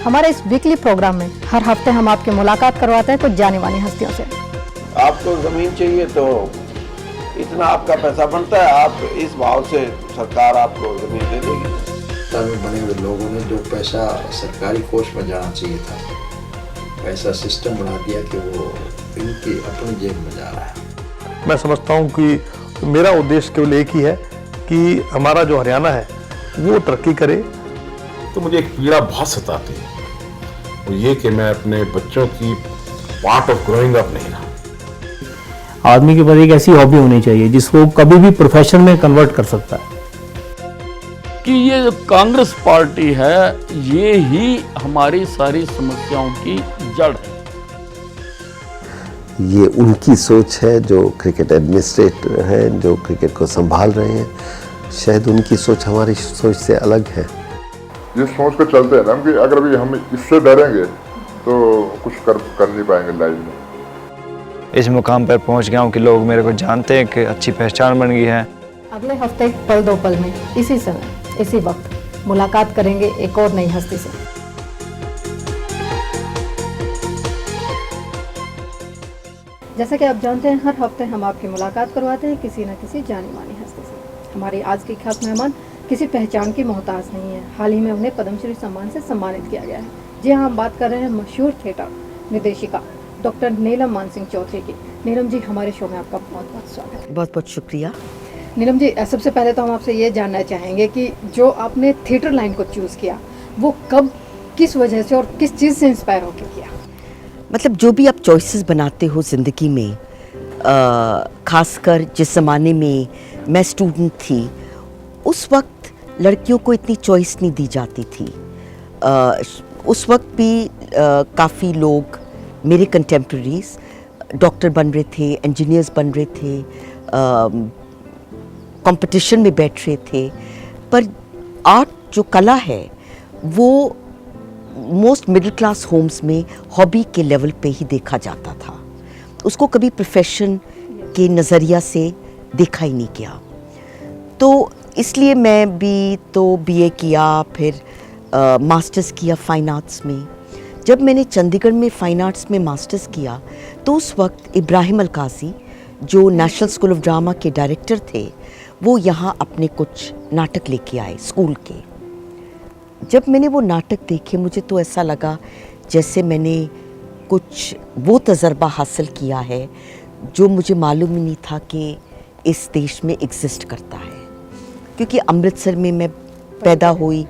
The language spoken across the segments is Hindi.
हमारे इस वीकली प्रोग्राम में हर हफ्ते हम आपकी मुलाकात करवाते हैं कुछ जानी मानी हस्तियों से। आपको जमीन चाहिए तो इतना आपका पैसा बनता है, आप इस भाव से सरकार आपको जमीन दे देगी। में बने हुए लोगों ने जो पैसा सरकारी कोष में जाना चाहिए था, पैसा सिस्टम बना दिया कि वो इनकी अपनी जेब में जा रहा है। मैं समझता हूँ कि मेरा उद्देश्य केवल एक ही है कि हमारा जो हरियाणा है वो तरक्की करे। तो मुझे एक पीड़ा बहुत सताती है, वो ये कि मैं अपने बच्चों की पार्ट ऑफ ग्रोइंग अप नहीं रहा। आदमी के पास एक ऐसी हॉबी होनी चाहिए जिसको कभी भी प्रोफेशन में कन्वर्ट कर सकता है। कि ये जो कांग्रेस पार्टी है ये ही हमारी सारी समस्याओं की जड़ है। ये उनकी सोच है जो क्रिकेट एडमिनिस्ट्रेटर हैं, जो क्रिकेट को संभाल रहे हैं। शायद उनकी सोच हमारी सोच से अलग है। जिस सोच को चलते हैं ना कि अगर भी हम इससे डरेंगे तो कुछ कर नहीं पाएंगे लाइफ में। इस मुकाम पर पहुंच गया हूं कि लोग मेरे को जानते हैं कि अच्छी पहचान बन गई है। अगले हफ्ते पल दो पल में इसी समय इसी वक्त मुलाकात करेंगे एक और नई हस्ती से। जैसा कि आप जानते हैं हर हफ्ते हम आपकी मुलाकात करवाते हैं किसी न किसी जानी मानी हस्ती से। हमारी आज की खास मेहमान किसी पहचान की मोहताज नहीं है। हाल ही में उन्हें पद्मश्री सम्मान से सम्मानित किया गया है। जी हाँ, हम बात कर रहे हैं मशहूर थिएटर निर्देशिका डॉक्टर नीलम मानसिंह चौधरी की। नीलम जी, हमारे शो में आपका बहुत बहुत स्वागत है। बहुत बहुत शुक्रिया। नीलम जी, सबसे पहले तो हम आपसे ये जानना चाहेंगे कि जो आपने थिएटर लाइन को चूज़ किया वो कब, किस वजह से और किस चीज़ से इंस्पायर होकर किया? मतलब जो भी आप चॉइसेस बनाते हो ज़िंदगी में, खासकर जिस ज़माने में मैं स्टूडेंट थी उस वक्त लड़कियों को इतनी चॉइस नहीं दी जाती थी। उस वक्त भी काफ़ी लोग मेरे कंटेम्प्रेरीज डॉक्टर बन रहे थे, इंजीनियर्स बन रहे थे, कंपटीशन में बैठ रहे थे। पर आर्ट जो कला है वो मोस्ट मिडिल क्लास होम्स में हॉबी के लेवल पे ही देखा जाता था। उसको कभी प्रोफेशन के नज़रिया से देखा ही नहीं गया। तो इसलिए मैं भी तो बीए किया, फिर मास्टर्स किया फ़ाइन आर्ट्स में। जब मैंने चंडीगढ़ में फ़ाइन आर्ट्स में मास्टर्स किया तो उस वक्त इब्राहिम अलकाज़ी जो नेशनल स्कूल ऑफ ड्रामा के डायरेक्टर थे वो यहाँ अपने कुछ नाटक लेके आए स्कूल के। जब मैंने वो नाटक देखे मुझे तो ऐसा लगा जैसे मैंने कुछ वो तजर्बा हासिल किया है जो मुझे मालूम ही नहीं था कि इस देश में एग्जिस्ट करता है। क्योंकि अमृतसर में मैं पैदा हुई,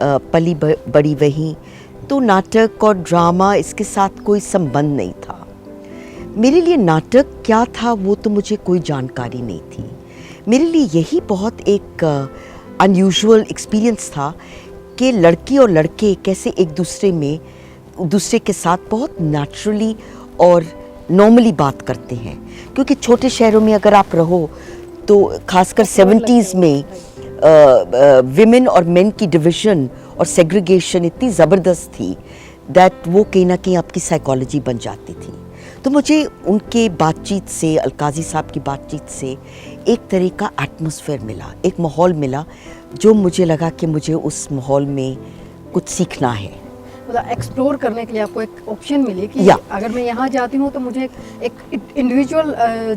पली बड़ी वहीं, तो नाटक और ड्रामा इसके साथ कोई संबंध नहीं था। मेरे लिए नाटक क्या था वो तो मुझे कोई जानकारी नहीं थी। मेरे लिए यही बहुत एक अनयूजुअल एक्सपीरियंस था कि लड़की और लड़के कैसे एक दूसरे के साथ बहुत नेचुरली और नॉर्मली बात करते हैं। क्योंकि छोटे शहरों में अगर आप रहो तो खासकर 70s में विमेन और मेन की डिवीज़न और सेग्रीगेशन इतनी ज़बरदस्त थी दैट वो कहीं ना कहीं आपकी साइकोलॉजी बन जाती थी। तो मुझे उनके बातचीत से, अलकाज़ी साहब की बातचीत से एक तरह का एटमॉस्फेयर मिला, एक माहौल मिला जो मुझे लगा कि मुझे उस माहौल में कुछ सीखना है। मतलब एक्सप्लोर करने के लिए आपको एक ऑप्शन मिली कि अगर मैं यहाँ जाती हूँ तो मुझे एक इंडिविजुअल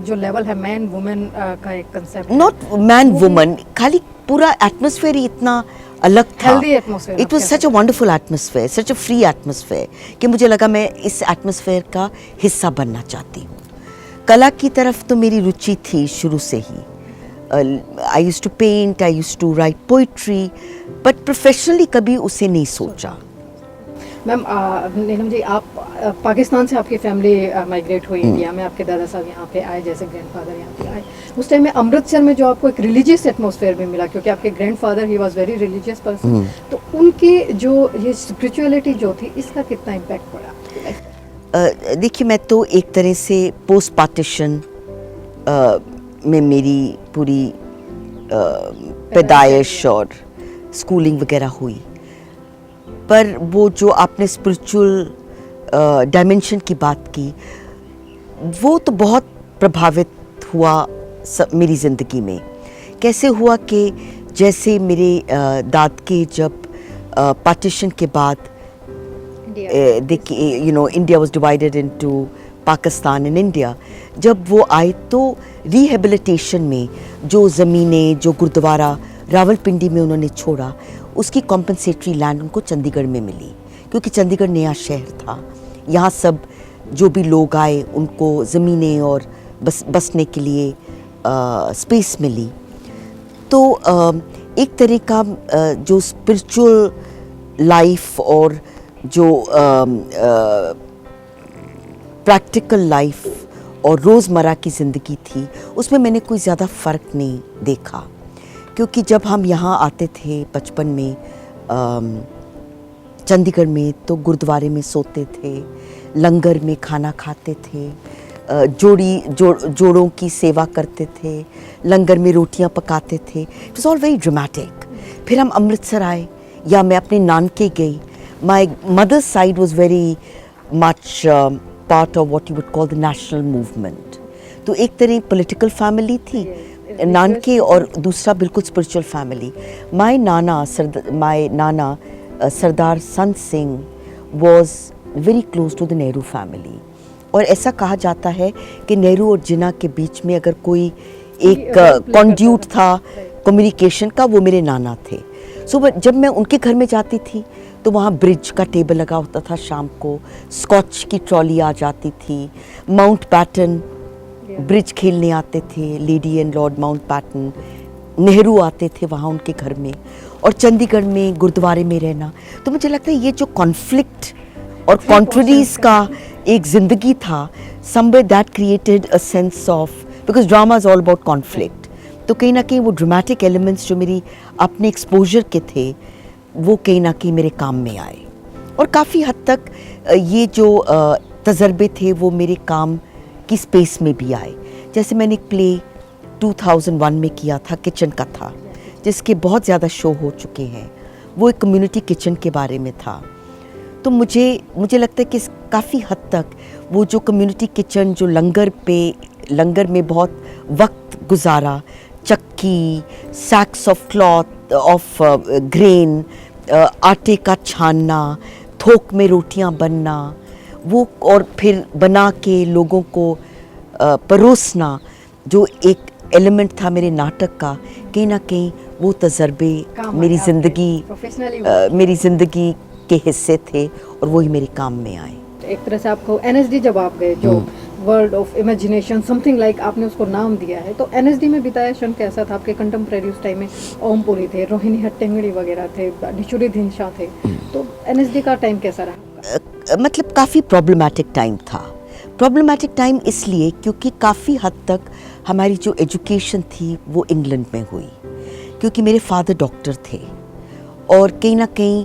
जो लेवल है मैन वुमेन का एक कंसेप्ट, नॉट मैन वुमन, खाली पूरा एटमॉस्फेयर ही इतना अलग था। It was such a wonderful atmosphere, such a free atmosphere कि मुझे लगा मैं इस एटमॉस्फेयर का हिस्सा बनना चाहती हूँ। कला की तरफ तो मेरी रुचि थी शुरू से ही। I used to paint, I used to write poetry, but professionally कभी उसे नहीं सोचा। मैम, नीलम जी, आप पाकिस्तान से आपकी फैमिली माइग्रेट हुई इंडिया में, आपके दादा साहब यहाँ पे आए, जैसे ग्रैंडफादर यहाँ पे आए। उस टाइम में अमृतसर में जो आपको एक रिलीजियस एटमॉस्फेयर भी मिला, क्योंकि आपके grandfather he was very religious person, तो उनकी जो ये स्पिरिचुअलिटी जो थी इसका कितना इम्पैक्ट पड़ा? देखिए, मैं तो एक तरह से पोस्ट पार्टीशन में मेरी पूरी पैदाइश और स्कूलिंग वगैरह हुई। पर वो जो आपने स्पिरिचुअल डायमेंशन की बात की, वो तो बहुत प्रभावित हुआ मेरी ज़िंदगी में। कैसे हुआ कि जैसे मेरे दाद के जब पार्टीशन के बाद India was divided into Pakistan and India. जब वो आए तो रिहेबिलिटेशन में जो ज़मीनें, जो गुरुद्वारा रावलपिंडी में उन्होंने छोड़ा, उसकी कॉम्पनसेटरी लैंड उनको चंडीगढ़ में मिली, क्योंकि चंडीगढ़ नया शहर था। यहाँ सब जो भी लोग आए उनको ज़मीनें और बसने के लिए स्पेस मिली। तो एक तरह का जो स्पिरिचुअल लाइफ और जो प्रैक्टिकल लाइफ और रोज़मर्रा की ज़िंदगी थी, उसमें मैंने कोई ज़्यादा फ़र्क नहीं देखा। क्योंकि जब हम यहाँ आते थे बचपन में चंडीगढ़ में, तो गुरुद्वारे में सोते थे, लंगर में खाना खाते थे, जोड़ों की सेवा करते थे, लंगर में रोटियाँ पकाते थे। It was all very dramatic. फिर हम अमृतसर आए या मैं अपने नानके गई। My mother's side was very much part of what you would call the national movement. तो एक तरह पॉलिटिकल फैमिली थी नानके और दूसरा बिल्कुल स्पिरिचुअल फैमिली। माई नाना Sardar Sant Singh was very close to the Nehru family. और ऐसा कहा जाता है कि नेहरू और जिन्ना के बीच में अगर कोई एक कॉन्ड्यूट था कम्युनिकेशन का, वो मेरे नाना थे। सो जब मैं उनके घर में जाती थी तो वहाँ ब्रिज का टेबल लगा होता था, शाम को स्कॉच की ट्रॉली आ जाती थी, माउंट बैटन ब्रिज खेलने आते थे, lady and lord Mountbatten, Nehru आते थे वहाँ उनके घर में, और चंडीगढ़ में गुरुद्वारे में रहना। तो मुझे लगता है ये जो कॉन्फ्लिक्ट और कॉन्ट्रडीज का एक ज़िंदगी था, somewhere that created a sense of, because drama is all about conflict, तो कहीं ना कहीं वो ड्रामेटिक एलिमेंट्स जो मेरी अपने एक्सपोजर के थे, वो कहीं ना कहीं मेरे काम में आए। और काफ़ी हद तक ये जो तजर्बे थे वो मेरे काम की स्पेस में भी आए। जैसे मैंने एक प्ले 2001 में किया था, किचन का था, जिसके बहुत ज़्यादा शो हो चुके हैं। वो एक कम्युनिटी किचन के बारे में था। तो मुझे लगता है कि काफ़ी हद तक वो जो कम्युनिटी किचन, जो लंगर में बहुत वक्त गुजारा, चक्की, सैक्स ऑफ क्लॉथ ऑफ ग्रेन, आटे का छानना, थोक में रोटियां बनना, वो और फिर बना के लोगों को परोसना, जो एक एलिमेंट था मेरे नाटक का, कहीं ना कहीं वो तजर्बे मेरी ज़िंदगी के हिस्से थे और वही मेरे काम में आए। एक तरह से आपको एनएसडी जब आप गए, जो world of imagination something like आपने उसको नाम दिया है, तो एनएसडी में बिताया क्षण कैसा था? आपके कंटेम्प्रेरी उस टाइम में ओमपुरी थे, रोहिणी हट्टेंगड़ी वगैरह थे, निचुरी धिनशा थे, तो एनएसडी का टाइम कैसा रहा? मतलब काफ़ी प्रॉब्लमेटिक टाइम था। प्रॉब्लमेटिक टाइम इसलिए क्योंकि काफ़ी हद तक हमारी जो एजुकेशन थी वो इंग्लैंड में हुई, क्योंकि मेरे फादर डॉक्टर थे और कहीं ना कहीं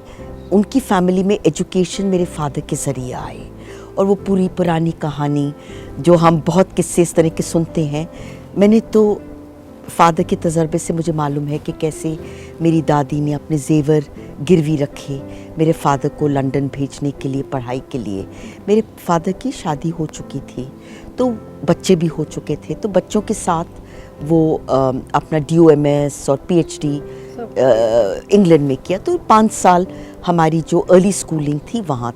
उनकी फैमिली में एजुकेशन मेरे फादर के ज़रिए आए। और वो पूरी पुरानी कहानी जो हम बहुत किस्से इस तरह के सुनते हैं, मैंने तो फादर के तजर्बे से मुझे मालूम है कि कैसे मेरी दादी ने अपने जेवर गिरवी रखे मेरे फादर को लंदन भेजने के लिए, पढ़ाई के लिए। मेरे फादर की शादी हो चुकी थी, तो बच्चे भी हो चुके थे, तो बच्चों के साथ वो अपना DOMS और PhD इंग्लैंड में किया। तो 5 साल हमारी जो अर्ली स्कूलिंग थी वहाँ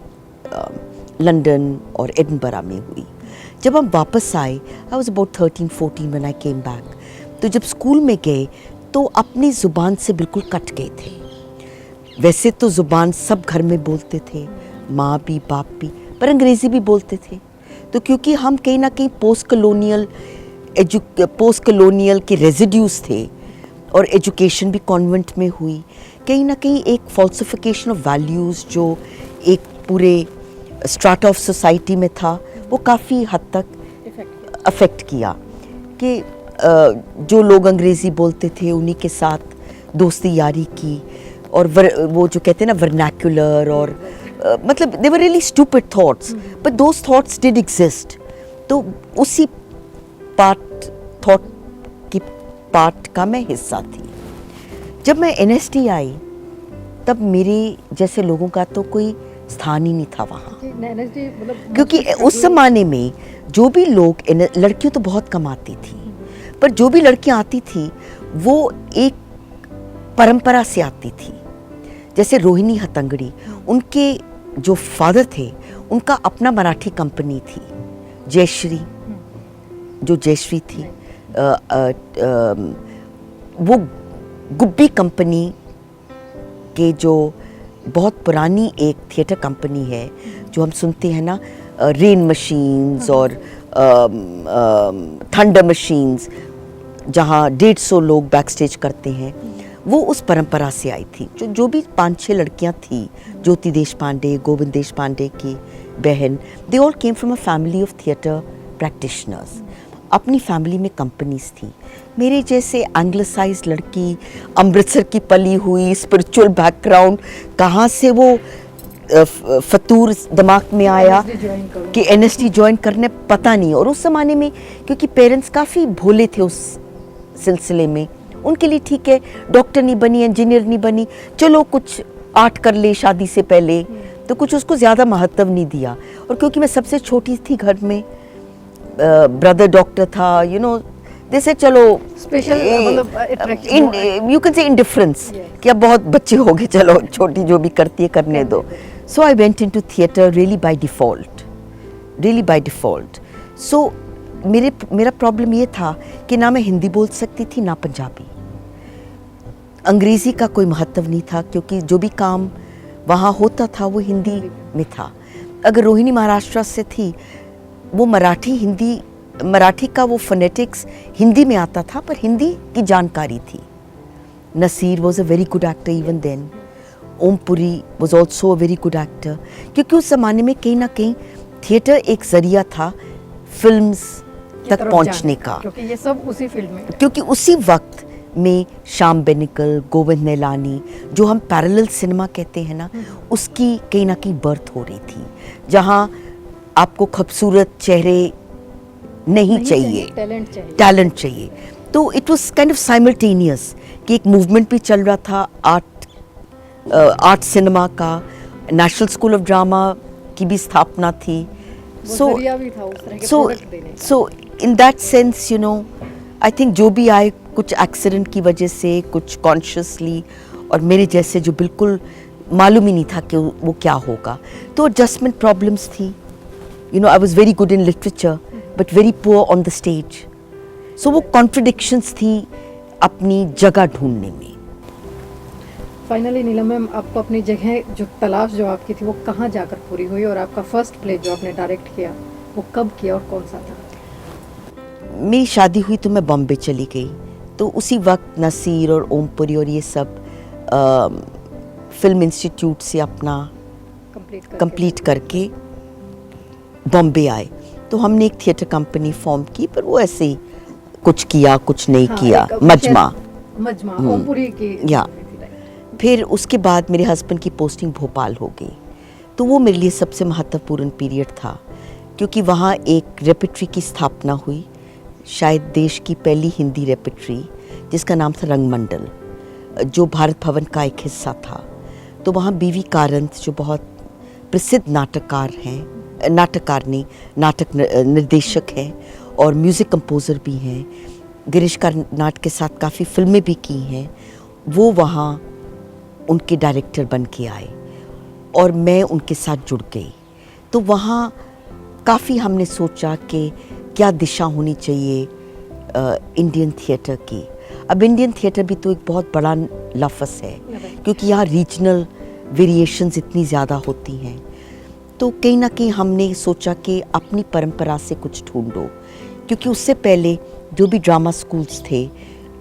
लंदन और एडिनबरा में हुई। जब हम वापस आए, I was about 13-14 when I came back, तो जब स्कूल में गए तो अपनी ज़ुबान से बिल्कुल कट गए थे। वैसे तो ज़ुबान सब घर में बोलते थे, माँ भी बाप भी, पर अंग्रेज़ी भी बोलते थे। तो क्योंकि हम कहीं ना कहीं पोस्ट कलोनियल के रेजिड्यूज़ थे और एजुकेशन भी कॉन्वेंट में हुई, कहीं ना कहीं एक फॉल्सिफिकेशन ऑफ वैल्यूज़ जो एक पूरे स्ट्राटा ऑफ सोसाइटी में था, वो काफ़ी हद तक अफेक्ट किया कि जो लोग अंग्रेज़ी बोलते थे उन्हीं के साथ दोस्ती यारी की। और वो जो कहते हैं ना वर्नैक्युलर, और मतलब they were really stupid thoughts, but those thoughts did exist. तो उसी पार्ट का मैं हिस्सा थी। जब मैं NSD आई तब मेरे जैसे लोगों का तो कोई स्थान ही नहीं था वहाँ, क्योंकि उस ज़माने में जो भी लोग, लड़कियाँ तो बहुत कम आती थी, पर जो भी लड़कियाँ आती थी वो एक परंपरा से आती थी। जैसे रोहिणी हट्टेंगड़ी, उनके जो फादर थे उनका अपना मराठी कंपनी थी, जयश्री, जो जयश्री थी, वो गुब्बी कंपनी के जो बहुत पुरानी एक थिएटर कंपनी है जो हम सुनते हैं ना, रेन मशीन्स और थंडर मशीन्स, जहाँ 150 लोग बैक स्टेज करते हैं, वो उस परंपरा से आई थी। जो भी 5-6 लड़कियां थी, ज्योति देश पांडे, गोविंद देश पांडे की बहन, they all came from a family of theatre practitioners. अपनी फैमिली में कंपनीज थी। मेरे जैसे एंग्लिसाइज्ड लड़की, अमृतसर की पली हुई, स्पिरिचुअल बैकग्राउंड, कहाँ से वो फतूर दिमाग में आया कि NST ज्वाइन करने, पता नहीं। और उस ज़माने में क्योंकि पेरेंट्स काफ़ी भोले थे उस सिलसिले में, उनके लिए ठीक है, डॉक्टर नहीं बनी, इंजीनियर नहीं बनी, चलो कुछ आर्ट कर ले शादी से पहले, तो कुछ उसको ज़्यादा महत्व नहीं दिया। और क्योंकि मैं सबसे छोटी थी घर में, ब्रदर डॉक्टर था, यू नो, जैसे चलो special you can say indifference कि अब बहुत बच्चे हो गए, चलो छोटी जो भी करती है करने दो। So I went into theatre really by default. So मेरा प्रॉब्लम ये था कि ना मैं हिंदी बोल सकती थी ना पंजाबी, अंग्रेज़ी का कोई महत्व नहीं था, क्योंकि जो भी काम वहाँ होता था वो हिंदी में था। अगर रोहिणी महाराष्ट्र से थी, वो मराठी का वो फोनेटिक्स हिंदी में आता था, पर हिंदी की जानकारी थी। Naseer was a very good actor even then, Om Puri was also a very good actor, क्योंकि उस ज़माने में कहीं ना कहीं थिएटर एक ज़रिया था फिल्म्स तक पहुंचने का, क्योंकि ये सब उसी फील्ड में, क्योंकि उसी वक्त में श्याम बेनेगल, गोविंद निहलानी, जो हम पैरेलल सिनेमा कहते हैं ना, उसकी कहीं ना कहीं बर्थ हो रही थी, जहाँ आपको खूबसूरत चेहरे नहीं चाहिए, टैलेंट चाहिए। तो it was kind of simultaneous कि एक मूवमेंट भी चल रहा था आर्ट सिनेमा का, नेशनल स्कूल ऑफ ड्रामा की भी स्थापना थी। So in that sense, you know, I think जो भी आए, कुछ एक्सीडेंट की वजह से, कुछ कॉन्शियसली, और मेरे जैसे जो बिल्कुल मालूम ही नहीं था कि वो क्या होगा, तो एडजस्टमेंट प्रॉब्लम्स थी। You know, I was very good in literature, but very poor on the stage. So वो contradictions थी अपनी जगह ढूंढने में। फाइनली नीलम मैम, आपको अपनी जगह जो तलाश जो आपकी थी वो कहाँ जाकर पूरी हुई, और आपका फर्स्ट प्ले जो आपने डायरेक्ट किया वो कब किया और कौन सा था? मेरी शादी हुई तो मैं बॉम्बे चली गई, तो उसी वक्त नसीर और ओमपुरी और ये सब फिल्म इंस्टीट्यूट से अपना कंप्लीट करके बॉम्बे आए। तो हमने एक थिएटर कंपनी फॉर्म की, पर वो ऐसे ही कुछ किया कुछ नहीं किया, मजमा ओमपुरी की। या फिर उसके बाद मेरे हस्बैंड की पोस्टिंग भोपाल हो गई, तो वो मेरे लिए सबसे महत्वपूर्ण पीरियड था, क्योंकि वहाँ एक रेपेट्री की स्थापना हुई, शायद देश की पहली हिंदी रेपेट्री, जिसका नाम था रंगमंडल, जो भारत भवन का एक हिस्सा था। तो वहाँ बीवी कारंत, जो बहुत प्रसिद्ध नाटक निर्देशक हैं और म्यूज़िक कंपोज़र भी हैं, गिरीश कार्नाड के साथ काफ़ी फिल्में भी की हैं, वो वहाँ उनके डायरेक्टर बन के आए और मैं उनके साथ जुड़ गई। तो वहाँ काफ़ी हमने सोचा कि क्या दिशा होनी चाहिए इंडियन थिएटर की। अब इंडियन थिएटर भी तो एक बहुत बड़ा लफ्ज़ है, क्योंकि यहाँ रीजनल वेरिएशंस इतनी ज़्यादा होती हैं। तो कहीं ना कहीं हमने सोचा कि अपनी परंपरा से कुछ ढूंढो, क्योंकि उससे पहले जो भी ड्रामा स्कूल्स थे,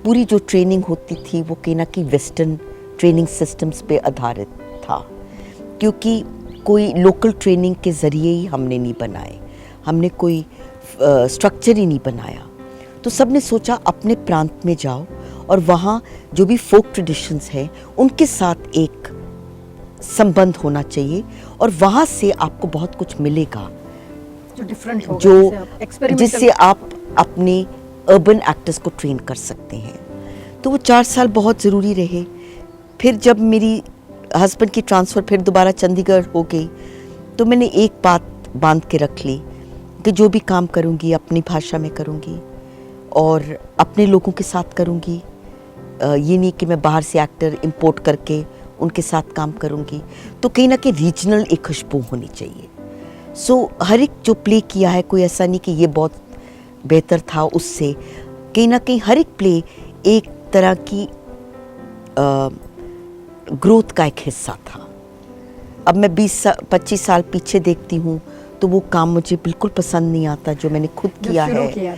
पूरी जो ट्रेनिंग होती थी वो कहीं ना कहीं वेस्टर्न ट्रेनिंग सिस्टम्स पे आधारित था, क्योंकि कोई लोकल ट्रेनिंग के ज़रिए ही हमने नहीं बनाए, हमने कोई स्ट्रक्चर ही नहीं बनाया। तो सब ने सोचा अपने प्रांत में जाओ और वहाँ जो भी फोक ट्रेडिशंस हैं उनके साथ एक संबंध होना चाहिए, और वहाँ से आपको बहुत कुछ मिलेगा जो डिफरेंट होगा, जिससे आप अपने अर्बन एक्टर्स को ट्रेन कर सकते हैं। तो वो 4 साल बहुत ज़रूरी रहे। फिर जब मेरी हस्बैंड की ट्रांसफ़र फिर दोबारा चंडीगढ़ हो गई, तो मैंने एक बात बांध के रख ली कि जो भी काम करूँगी अपनी भाषा में करूँगी और अपने लोगों के साथ करूँगी। ये नहीं कि मैं बाहर से एक्टर इंपोर्ट करके उनके साथ काम करूँगी तो कहीं ना कहीं रीजनल एक खुशबू होनी चाहिए। सो हर एक जो प्ले किया है, कोई ऐसा नहीं कि ये बहुत बेहतर था उससे, कहीं ना कहीं हर एक प्ले एक तरह की ग्रोथ का एक हिस्सा था। अब मैं 25 साल पीछे देखती हूँ तो वो काम मुझे बिल्कुल पसंद नहीं आता जो मैंने खुद किया है।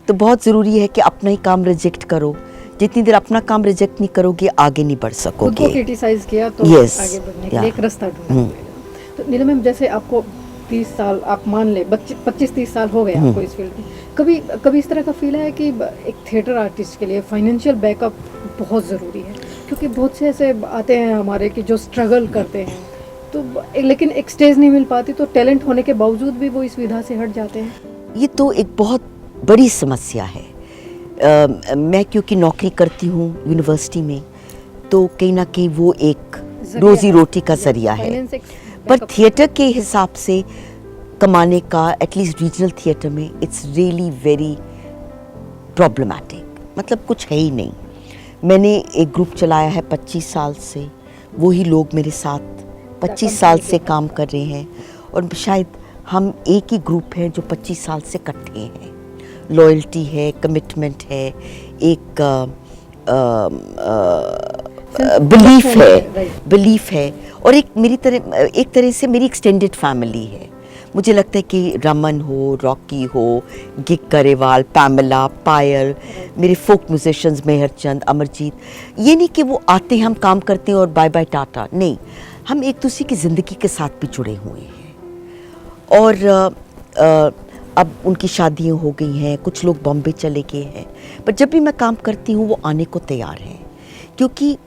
तो बहुत ज़रूरी है कि अपना ही काम रिजेक्ट करो। जितनी देर अपना काम रिजेक्ट नहीं करोगे आगे नहीं बढ़ सकोगे। खुद को क्रिटिसाइज किया तो Yes, आगे बढ़ने के लिए एक रास्ता ढूंढना पड़ेगा। तो नीलम मैम, जैसे आपको 30 साल, आप मान ले 25-30 साल हो गए आपको इस फील्ड में, कभी इस तरह का फील है कि एक थिएटर आर्टिस्ट के लिए फाइनेंशियल बैकअप बहुत ज़रूरी है? क्योंकि बहुत से ऐसे आते हैं हमारे कि जो स्ट्रगल करते हैं तो लेकिन एक स्टेज नहीं मिल पाती, तो टैलेंट होने के बावजूद भी वो इस विधा से हट जाते हैं। ये तो एक बहुत बड़ी समस्या है। मैं क्योंकि नौकरी करती हूँ यूनिवर्सिटी में, तो कहीं ना कहीं वो एक रोजी रोटी का जरिया है। पर थिएटर के हिसाब से कमाने का, एटलीस्ट रीजनल थिएटर में, इट्स रियली वेरी प्रॉब्लमैटिक। मतलब कुछ है ही नहीं। मैंने एक ग्रुप चलाया है 25 साल से, वही लोग मेरे साथ 25 साल से काम कर रहे हैं और शायद हम एक ही ग्रुप हैं जो 25 साल से इकट्ठे हैं। लॉयल्टी है, कमिटमेंट है, एक बिलीफ है और एक तरह से मेरी एक्सटेंडेड फैमिली है। मुझे लगता है कि रमन हो, रॉकी हो, गिग गरेवाल, पैमेला, पायल, मेरे फोक म्यूजिशियंस मेहरचंद, अमरजीत, ये नहीं कि वो आते हैं हम काम करते हैं और बाय बाय टाटा, नहीं, हम एक दूसरे की ज़िंदगी के साथ भी जुड़े हुए हैं। और अब उनकी शादियाँ हो गई हैं, कुछ लोग बॉम्बे चले गए हैं, पर जब भी मैं काम करती हूँ वो आने को तैयार हैं, क्योंकि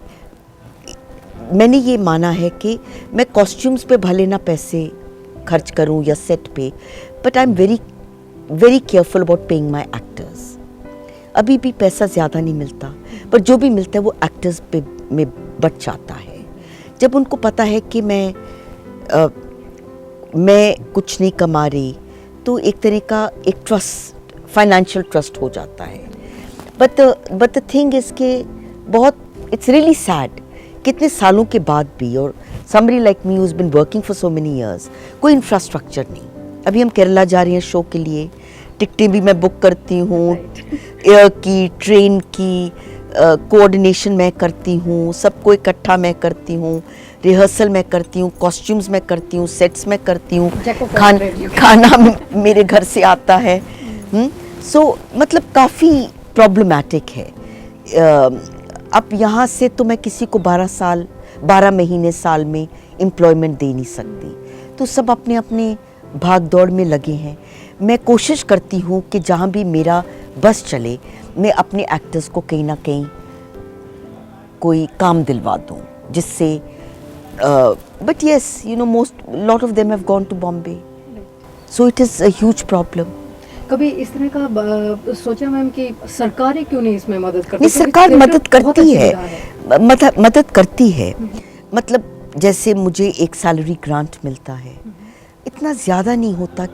मैंने ये माना है कि मैं कॉस्ट्यूम्स पे भले ना पैसे खर्च करूं या सेट पे, but I am very very careful about paying my actors. अभी भी पैसा ज़्यादा नहीं मिलता, पर जो भी मिलता है वो एक्टर्स पे में बच जाता है। जब उनको पता है कि मैं कुछ नहीं कमा रही, तो एक तरह का एक ट्रस्ट, फाइनेंशियल ट्रस्ट हो जाता है। बट द थिंग इज़ के बहुत, इट्स रियली सैड, कितने सालों के बाद भी, और somebody like me who's been working for so many years, कोई इंफ्रास्ट्रक्चर नहीं। अभी हम केरला जा रहे हैं शो के लिए, टिकटें भी मैं बुक करती हूँ, एयर की, ट्रेन की, कोऑर्डिनेशन मैं करती हूँ, सबको इकट्ठा मैं करती हूँ, रिहर्सल मैं करती हूँ, कॉस्ट्यूम्स मैं करती हूँ, सेट्स मैं करती हूँ, खाना मेरे घर से आता है। सो मतलब काफ़ी प्रॉब्लमैटिक है। अब यहाँ से तो मैं किसी को 12 महीने साल में एम्प्लॉयमेंट दे नहीं सकती, तो सब अपने अपने भाग दौड़ में लगे हैं। मैं कोशिश करती हूँ कि जहाँ भी मेरा बस चले, मैं अपने एक्टर्स को कहीं ना कहीं कोई काम दिलवा दूँ, जिससे but yes, you know, lot of them have gone to Bombay, so it is a huge problem. कभी इस तरह का सोचा मैम कि सरकारें क्यों नहीं इसमें मदद करती? नहीं, सरकार मदद करती है, मदद करती है। मतलब जैसे मुझे एक सैलरी ग्रांट मिलता है, इतना ज़्यादा नहीं होता